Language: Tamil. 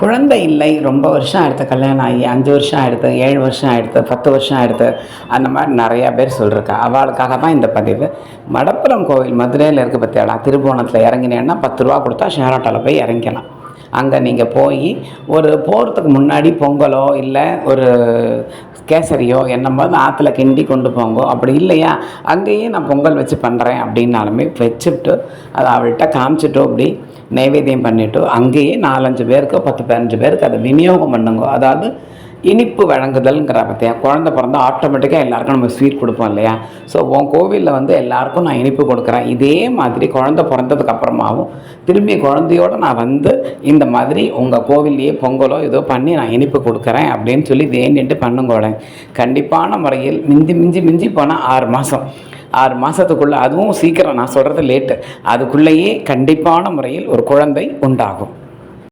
குழந்தை இல்லை, ரொம்ப வருஷம் ஆயிடுத்து கல்யாணம் ஆகி, 5 வருஷம் ஆயிடுத்து, 7 வருஷம் ஆயிடுத்து, 10 வருஷம் ஆயிடுத்து. அந்த மாதிரி நிறையா பேர் சொல்லியிருக்கா. அவளுக்காக தான் இந்த பதிவு. மடப்புரம் கோவில் மதுரையில் இருக்குது பார்த்தியாடா, திருபுவனத்தில் இறங்கினேன்னா 10 ரூபா கொடுத்தா ஷேர் ஆட்டோவில் போய் இறங்கிக்கலாம். அங்கே நீங்கள் போய் ஒரு போகிறதுக்கு முன்னாடி பொங்கலோ இல்லை ஒரு கேசரியோ என்னம்போது ஆற்றுல கிண்டி கொண்டு போங்கோ. அப்படி இல்லையா, அங்கேயே நான் பொங்கல் வச்சு பண்ணுறேன் அப்படின்னாலுமே வச்சுட்டு அதை அவள்கிட்ட காமிச்சிட்டோ அப்படி நைவேத்தியம் பண்ணிவிட்டு அங்கேயே 4-5 பேருக்கு 10-15 பேருக்கு அதை விநியோகம் பண்ணுங்க. அதாவது இனிப்பு வழங்குதல்ங்கிற பற்றியா, குழந்தை பிறந்தா ஆட்டோமேட்டிக்காக எல்லாேருக்கும் நம்ம ஸ்வீட் கொடுப்போம் இல்லையா. ஸோ உன் கோவிலில் வந்து எல்லாேருக்கும் நான் இனிப்பு கொடுக்குறேன். இதே மாதிரி குழந்தை பிறந்ததுக்கு அப்புறமாவும் திரும்பி குழந்தையோடு நான் வந்து இந்த மாதிரி உங்கள் கோவில்லையே பொங்கலோ ஏதோ பண்ணி நான் இனிப்பு கொடுக்குறேன் அப்படின்னு சொல்லி வேண்டிட்டு பண்ணுங்கோட. கண்டிப்பான முறையில் மிஞ்சி போனால் 6 மாதத்துக்குள்ளே, அதுவும் சீக்கிரம், நான் சொல்கிறது லேட்டு, அதுக்குள்ளேயே கண்டிப்பான முறையில் ஒரு குழந்தை உண்டாகும்.